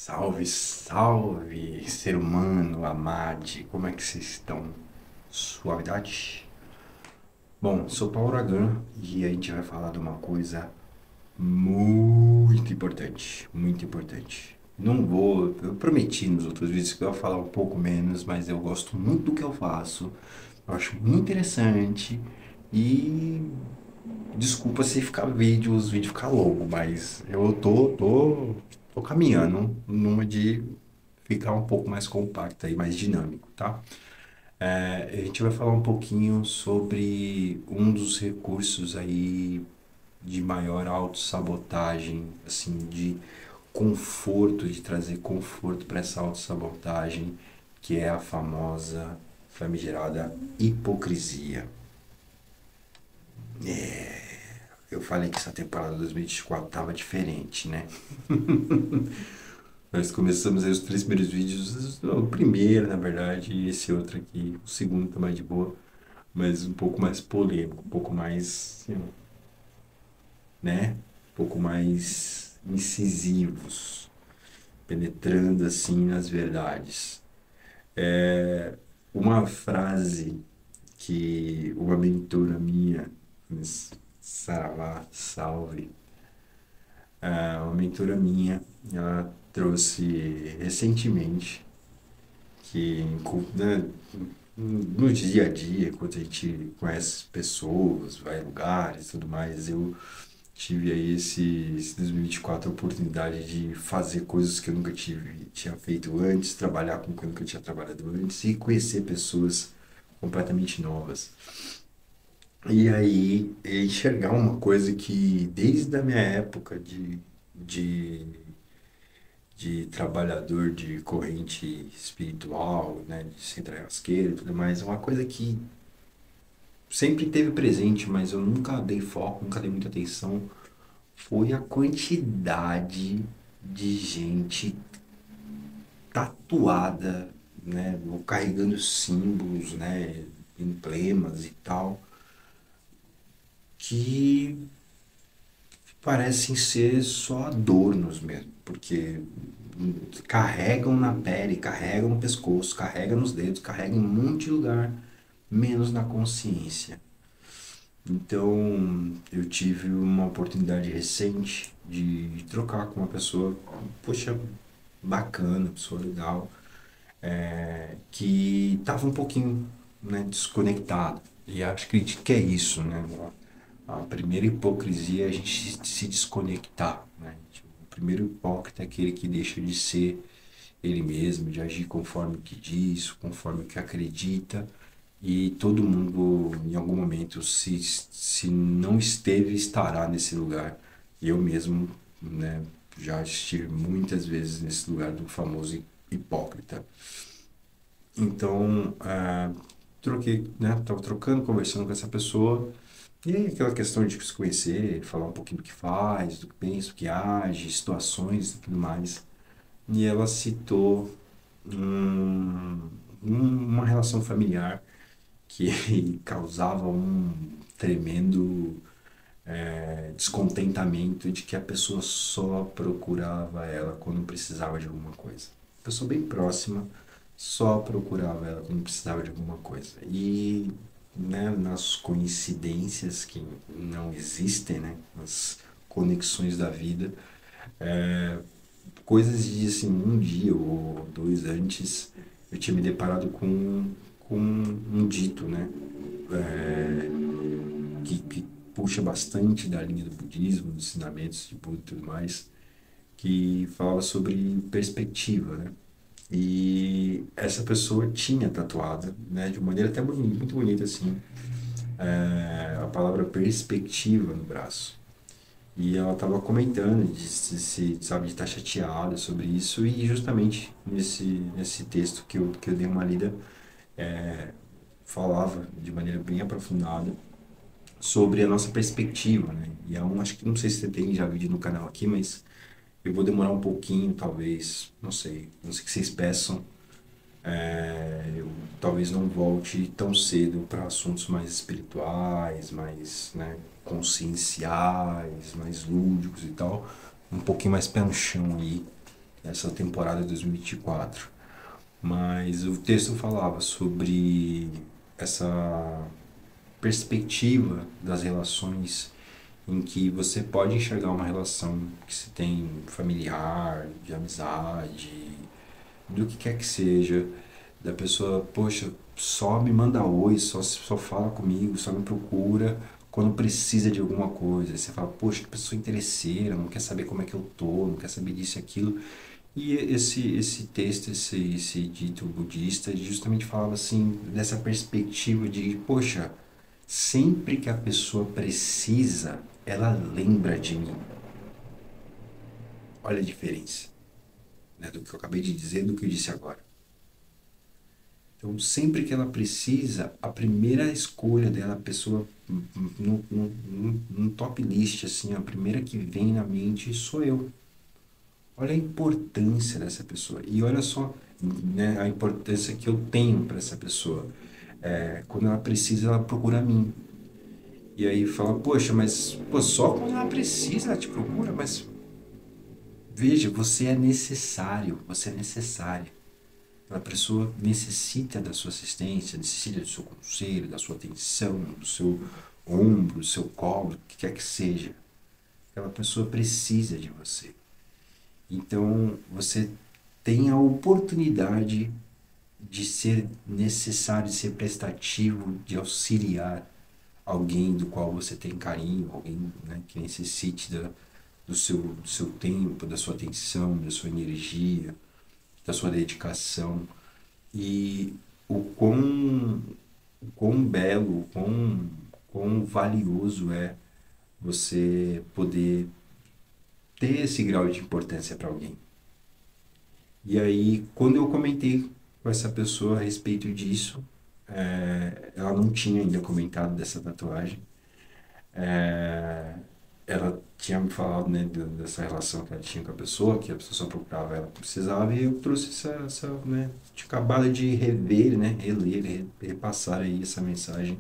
Salve, salve, ser humano, amade, como é que vocês estão? Suavidade? Bom, sou Paulo Aragão e a gente vai falar de uma coisa muito importante, muito importante. Não vou, eu prometi nos outros vídeos que eu ia falar um pouco menos, mas eu gosto muito do que eu faço, eu acho muito interessante e desculpa se ficar os vídeos ficar longo, mas eu tô caminhando numa de ficar um pouco mais compacto e mais dinâmico, tá? A gente vai falar um pouquinho sobre um dos recursos aí de maior autossabotagem, assim, de conforto, de trazer conforto para essa autossabotagem, que é a famosa, famigerada hipocrisia. Eu falei que essa temporada 2024 tava diferente, né? Nós começamos aí os três primeiros vídeos, o primeiro, na verdade, e esse outro aqui, o segundo tá mais de boa, mas um pouco mais polêmico, um pouco mais, assim, né? Um pouco mais incisivos, penetrando assim nas verdades. Uma frase que uma mentora minha, Saravá, salve, uma mentora minha, ela trouxe recentemente que né, no dia a dia, quando a gente conhece pessoas, vai em lugares e tudo mais, eu tive aí esse 2024 a oportunidade de fazer coisas que eu nunca tinha feito antes, trabalhar com o que eu nunca tinha trabalhado antes e conhecer pessoas completamente novas. E aí, enxergar uma coisa que desde a minha época de, de trabalhador de corrente espiritual, né, de centra-rasqueiro e tudo mais, é uma coisa que sempre teve presente, mas eu nunca dei foco, nunca dei muita atenção, foi a quantidade de gente tatuada, né, ou carregando símbolos, né, emblemas e tal, que parecem ser só adornos mesmo, porque carregam na pele, carregam no pescoço, carregam nos dedos, carregam em um monte de lugar, menos na consciência. Então, eu tive uma oportunidade recente de trocar com uma pessoa, poxa, bacana, pessoa legal, que estava um pouquinho, né, desconectado. E acho que é isso, né? A primeira hipocrisia é a gente se desconectar, né? Tipo, o primeiro hipócrita é aquele que deixa de ser ele mesmo, de agir conforme o que diz, conforme o que acredita, e todo mundo, em algum momento, se não esteve, estará nesse lugar. Eu mesmo, né, já estive muitas vezes nesse lugar do famoso hipócrita. Então, troquei, né? Tava trocando, conversando com essa pessoa. E aí, aquela questão de se conhecer, falar um pouquinho do que faz, do que pensa, do que age, situações e tudo mais. E ela citou um- uma relação familiar que causava um tremendo descontentamento de que a pessoa só procurava ela quando precisava de alguma coisa. Pessoa bem próxima só procurava ela quando precisava de alguma coisa. E, né, nas coincidências que não existem, né, nas conexões da vida, coisas de assim, um dia ou dois antes, eu tinha me deparado com um dito, né, que puxa bastante da linha do budismo, dos ensinamentos de Buda e tudo mais, que falava sobre perspectiva, né? E essa pessoa tinha tatuada, né, de uma maneira até muito bonita assim, a palavra perspectiva no braço. E ela estava comentando sabe, de estar chateada sobre isso e justamente nesse texto que eu dei uma lida, falava de maneira bem aprofundada sobre a nossa perspectiva, né? E é um, acho que não sei se você tem já vídeo no canal aqui, mas eu vou demorar um pouquinho, talvez, não sei o que vocês peçam. Eu talvez não volte tão cedo para assuntos mais espirituais, mais, né, conscienciais, mais lúdicos e tal. Um pouquinho mais pé no chão aí. essa temporada de 2024. Mas o texto falava sobre essa perspectiva das relações em que você pode enxergar uma relação que se tem familiar, de amizade, do que quer que seja, da pessoa, poxa, só me manda oi, só fala comigo, só me procura quando precisa de alguma coisa. Aí você fala, poxa, que pessoa interesseira, não quer saber como é que eu tô, não quer saber disso e aquilo. E esse texto, esse dito budista, justamente falava assim, dessa perspectiva de, poxa, sempre que a pessoa precisa, ela lembra de mim. Olha a diferença, né, do que eu acabei de dizer do que eu disse agora. Então, sempre que ela precisa, a primeira escolha dela, a pessoa no top list, assim, a primeira que vem na mente sou eu. Olha a importância dessa pessoa. E olha só, né, a importância que eu tenho para essa pessoa. Quando ela precisa, ela procura a mim. E aí fala, poxa, mas pô, só quando ela precisa ela te procura, mas veja, você é necessário, você é necessária. A pessoa necessita da sua assistência, necessita do seu conselho, da sua atenção, do seu ombro, do seu colo, o que quer que seja. Aquela pessoa precisa de você. Então, você tem a oportunidade de ser necessário, de ser prestativo, de auxiliar alguém do qual você tem carinho, alguém, né, que necessite do seu tempo, da sua atenção, da sua energia, da sua dedicação. E o quão belo, quão valioso é você poder ter esse grau de importância para alguém. E aí, quando eu comentei com essa pessoa a respeito disso, ela não tinha ainda comentado dessa tatuagem. É, ela tinha me falado, né, dessa relação que ela tinha com a pessoa, que a pessoa só procurava ela que precisava, e eu trouxe né, tinha acabado de rever, né, reler, repassar aí essa mensagem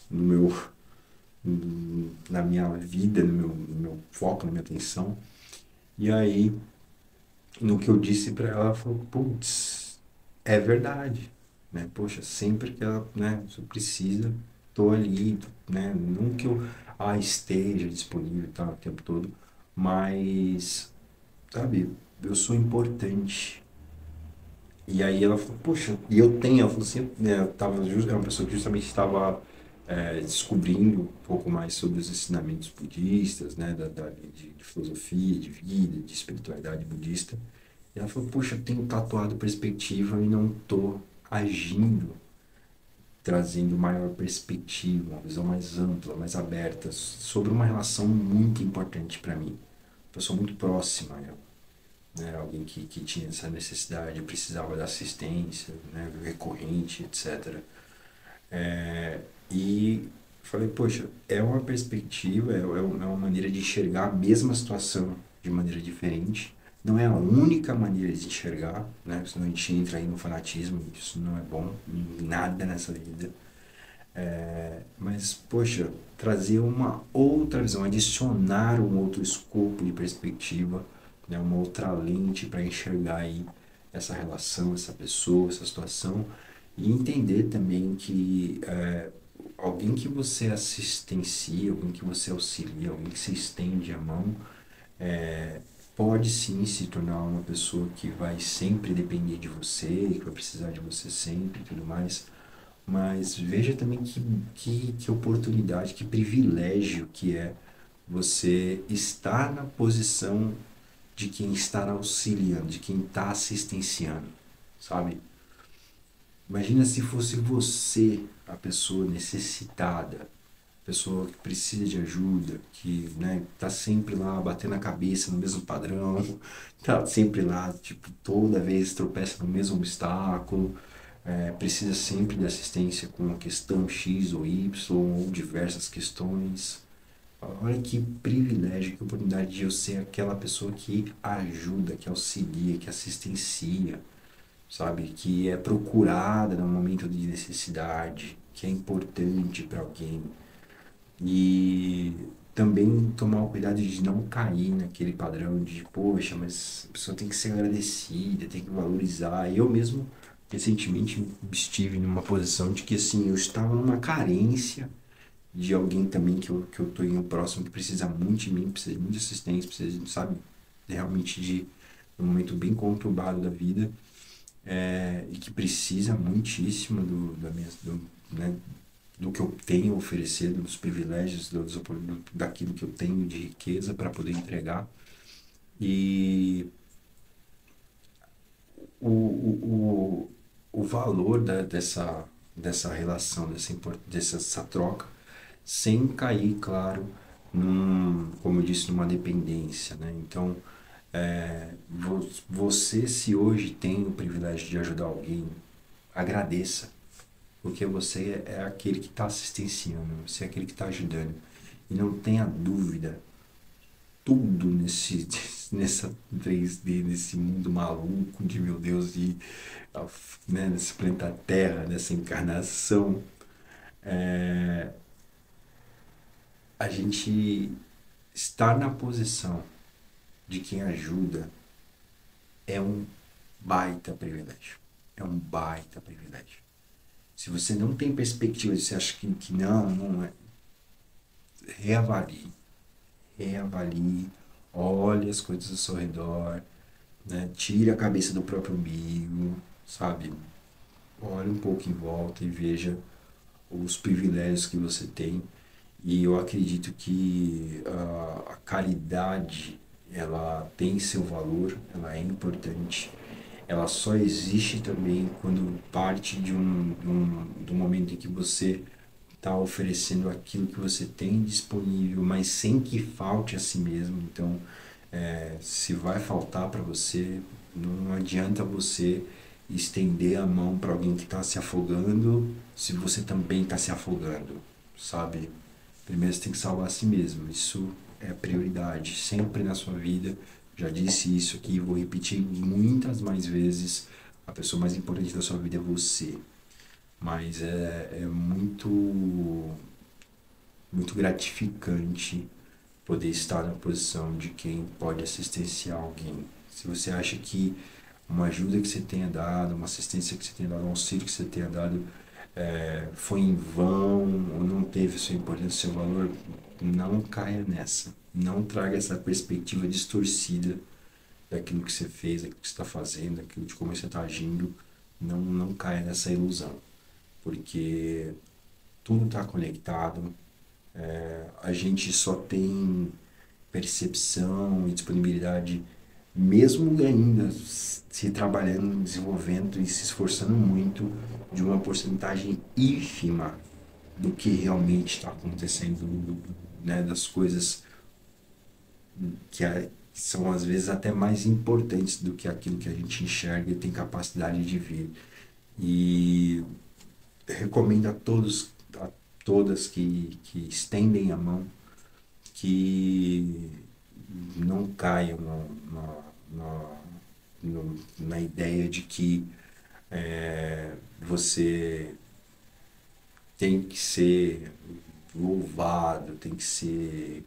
no meu, na minha vida, no meu foco, na minha atenção. E aí, no que eu disse para ela, ela falou, putz, é verdade, né? Poxa, sempre que ela, né, se precisa, tô ali, né? Não que eu esteja disponível e tal, o tempo todo, mas, sabe, eu sou importante. E aí ela falou, poxa, e eu tenho, ela falou assim, né, eu tava, é uma pessoa que justamente estava descobrindo um pouco mais sobre os ensinamentos budistas, né, de filosofia, de vida, de espiritualidade budista. E ela falou, poxa, eu tenho tatuado perspectiva e não tô agindo, trazendo maior perspectiva, uma visão mais ampla, mais aberta, sobre uma relação muito importante para mim. Uma pessoa muito próxima, né? Alguém que tinha essa necessidade, precisava da assistência, né? Recorrente, etc. E falei, poxa, é uma perspectiva, é uma maneira de enxergar a mesma situação de maneira diferente. Não é a única maneira de enxergar, né? Senão a gente entra aí no fanatismo, isso não é bom em nada nessa vida. Mas, poxa, trazer uma outra visão, adicionar um outro escopo de perspectiva, né? Uma outra lente para enxergar aí essa relação, essa pessoa, essa situação e entender também que alguém que você assistencia, alguém que você auxilia, alguém que você estende a mão, é, pode sim se tornar uma pessoa que vai sempre depender de você, que vai precisar de você sempre e tudo mais. Mas veja também que oportunidade, que privilégio que é você estar na posição de quem está auxiliando, de quem está assistenciando, sabe? Imagina se fosse você a pessoa necessitada, a pessoa que precisa de ajuda, que, né, tá sempre lá batendo a cabeça no mesmo padrão, tá sempre lá, tipo, toda vez tropeça no mesmo obstáculo, precisa sempre de assistência com uma questão X ou Y, ou diversas questões. Olha que privilégio, que oportunidade de eu ser aquela pessoa que ajuda, que auxilia, que assistencia, sabe? Que é procurada no momento de necessidade, que é importante para alguém. E também tomar o cuidado de não cair naquele padrão de, poxa, mas a pessoa tem que ser agradecida, tem que valorizar. Eu mesmo, recentemente, estive numa posição de que, assim, eu estava numa carência de alguém também que eu tô em um próximo que precisa muito de mim, precisa de muita assistência, precisa, sabe, realmente de um momento bem conturbado da vida, e que precisa muitíssimo né, do que eu tenho a oferecer, dos privilégios, daquilo que eu tenho de riqueza para poder entregar. E o, o, o valor dessa relação, dessa troca, sem cair, claro, como eu disse, numa dependência, né? Então, você, se hoje tem o privilégio de ajudar alguém, agradeça, porque você é aquele que está assistenciando, você é aquele que está ajudando. E não tenha dúvida, tudo nessa 3D, nesse mundo maluco de, meu Deus, né, nesse planeta Terra, nessa encarnação, é, a gente estar na posição de quem ajuda é um baita privilégio. É um baita privilégio. Se você não tem perspectiva, se você acha que não é, reavalie, reavalie, olhe as coisas ao seu redor, né? Tire a cabeça do próprio umbigo, sabe? Olhe um pouco em volta e veja os privilégios que você tem. E eu acredito que a caridade, ela tem seu valor, ela é importante. Ela só existe também quando parte de um momento em que você está oferecendo aquilo que você tem disponível, mas sem que falte a si mesmo. Então, se vai faltar para você, não adianta você estender a mão para alguém que está se afogando, se você também está se afogando, sabe? Primeiro você tem que salvar a si mesmo. Isso é a prioridade sempre na sua vida. Já disse isso aqui, vou repetir muitas mais vezes. A pessoa mais importante da sua vida é você. Mas é muito gratificante poder estar na posição de quem pode assistenciar alguém. Se você acha que uma ajuda que você tenha dado, uma assistência que você tenha dado, um auxílio que você tenha dado foi em vão ou não teve sua importância, seu valor, não caia nessa. Não traga essa perspectiva distorcida daquilo que você fez, daquilo que você está fazendo, daquilo de como você está agindo. Não caia nessa ilusão, porque tudo está conectado. A gente só tem percepção e disponibilidade, mesmo ainda se trabalhando, desenvolvendo e se esforçando muito, de uma porcentagem ínfima do que realmente está acontecendo, né, das coisas que são às vezes até mais importantes do que aquilo que a gente enxerga e tem capacidade de ver. E recomendo a todos, a todas que estendem a mão, que não caiam na ideia de que você tem que ser louvado, tem que ser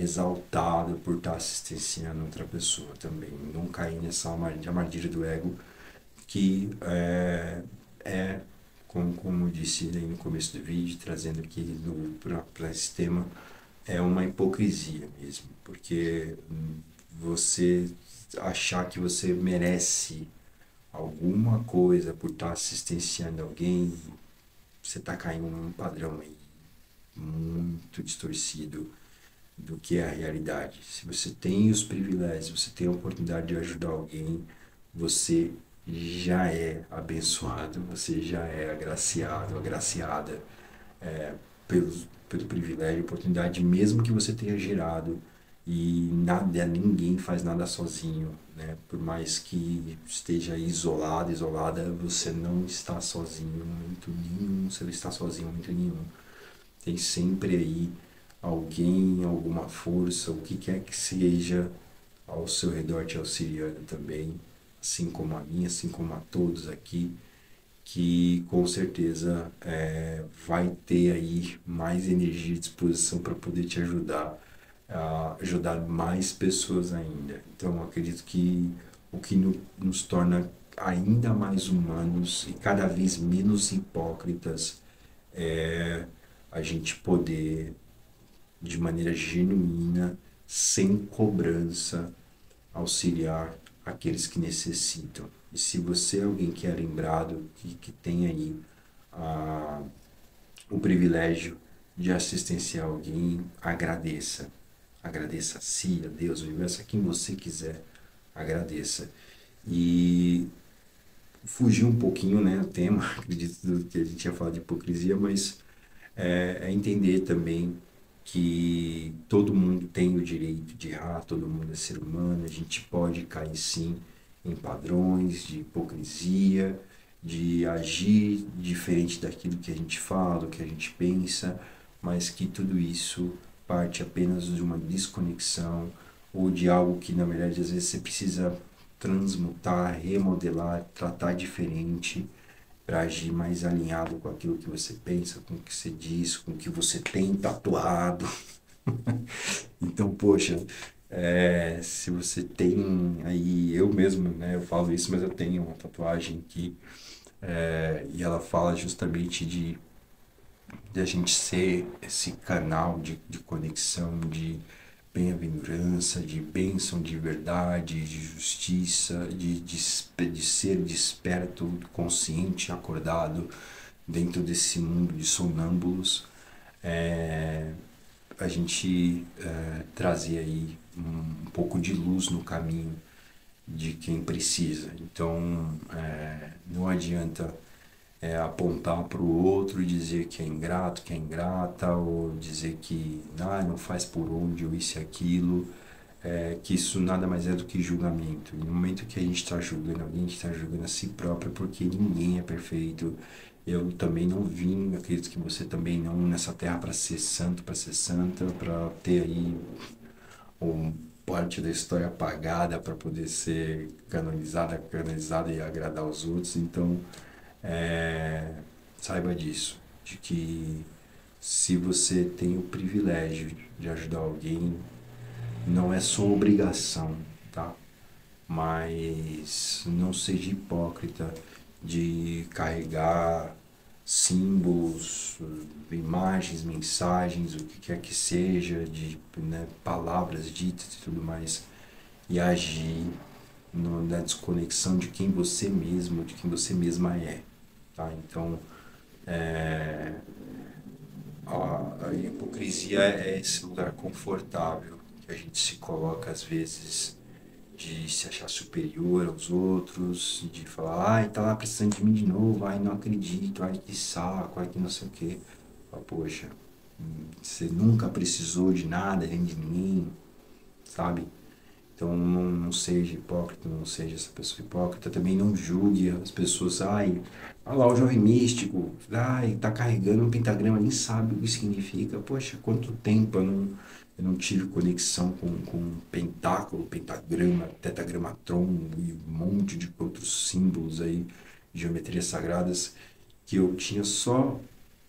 exaltado por estar assistenciando outra pessoa também. Não cair nessa armadilha do ego que é como eu disse aí no começo do vídeo, trazendo aqui para esse tema, é uma hipocrisia mesmo, porque você achar que você merece alguma coisa por estar assistenciando alguém, você está caindo num padrão aí muito distorcido do que é a realidade. Se você tem os privilégios, você tem a oportunidade de ajudar alguém, você já é abençoado, você já é agraciado, agraciada pelo privilégio, oportunidade, mesmo que você tenha gerado. E nada, ninguém faz nada sozinho, né? Por mais que esteja isolado, isolada, você não está sozinho em momento nenhum, você não está sozinho em momento nenhum. Tem sempre aí alguém, alguma força, o que quer que seja, ao seu redor te auxiliando também, assim como a mim, assim como a todos aqui. que com certeza vai ter aí mais energia e disposição para poder te ajudar a ajudar mais pessoas ainda. Então, eu acredito que o que nos torna ainda mais humanos e cada vez menos hipócritas é a gente poder, de maneira genuína, sem cobrança, auxiliar aqueles que necessitam. E se você é alguém que é lembrado, que tem aí a, o privilégio de assistenciar alguém, agradeça. Agradeça a si, a Deus, ao universo, a quem você quiser, agradeça. E fugir um pouquinho, né, o tema, acredito que a gente ia falar de hipocrisia, mas é entender também que todo mundo tem o direito de errar, todo mundo é ser humano, a gente pode cair sim em padrões de hipocrisia, de agir diferente daquilo que a gente fala, do que a gente pensa, mas que tudo isso parte apenas de uma desconexão ou de algo que na verdade às vezes você precisa transmutar, remodelar, tratar diferente para agir mais alinhado com aquilo que você pensa, com o que você diz, com o que você tem tatuado. Então, poxa, se você tem aí, eu mesmo, né, eu falo isso, mas eu tenho uma tatuagem aqui, e ela fala justamente de a gente ser esse canal de conexão, de bem-aventurança, de bênção, de verdade, de justiça, de ser desperto, consciente, acordado dentro desse mundo de sonâmbulos, a gente trazer aí um pouco de luz no caminho de quem precisa. Então, não adianta apontar para o outro e dizer que é ingrato, que é ingrata, ou dizer que não faz por onde, ou isso e aquilo, que isso nada mais é do que julgamento. E no momento que a gente está julgando alguém, a gente está julgando a si próprio, porque ninguém é perfeito. Eu também não vim, acredito que você também não, nessa terra para ser santo, para ser santa, para ter aí parte da história apagada para poder ser canonizada e agradar os outros. Então, saiba disso, de que se você tem o privilégio de ajudar alguém, não é sua obrigação, tá? Mas não seja hipócrita de carregar símbolos, imagens, mensagens, o que quer que seja, de palavras ditas e tudo mais, e agir na desconexão de quem você mesmo, de quem você mesma é, tá? Então, a hipocrisia é esse lugar confortável que a gente se coloca às vezes de se achar superior aos outros, de falar, ai, tá lá precisando de mim de novo, ai, não acredito, ai, que saco, ai, que não sei o quê. Fala, poxa, você nunca precisou de nada, nem de ninguém, sabe? Então não seja hipócrita, não seja essa pessoa hipócrita. Também não julgue as pessoas. Ai, olha lá o jovem místico. Ai, tá carregando um pentagrama, nem sabe o que significa. Poxa, quanto tempo eu não tive conexão com pentáculo, pentagrama, tetragramatron e um monte de outros símbolos aí, geometrias sagradas, que eu tinha só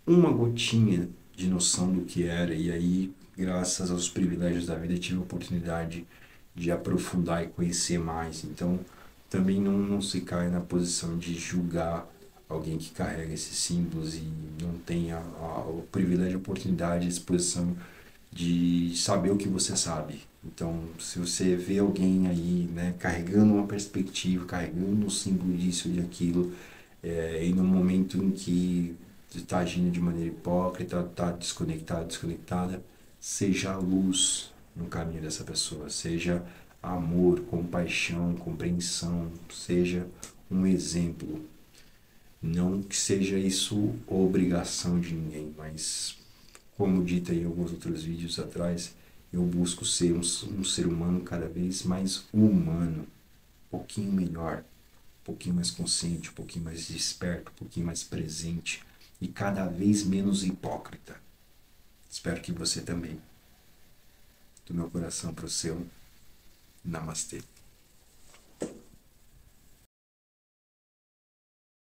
uma gotinha de noção do que era. E aí, graças aos privilégios da vida, eu tive a oportunidade de aprofundar e conhecer mais. Então, também não se cai na posição de julgar alguém que carrega esses símbolos e não tem o privilégio, a oportunidade, a exposição de saber o que você sabe. Então, se você vê alguém aí, né, carregando uma perspectiva, carregando um símbolo disso e daquilo, e no momento em que está agindo de maneira hipócrita, está desconectado, desconectada, seja luz no caminho dessa pessoa, seja amor, compaixão, compreensão, seja um exemplo. Não que seja isso obrigação de ninguém, mas como dito em alguns outros vídeos atrás, eu busco ser um ser humano cada vez mais humano, um pouquinho melhor, um pouquinho mais consciente, um pouquinho mais desperto, um pouquinho mais presente e cada vez menos hipócrita. Espero que você também. Do meu coração para o seu. Namastê.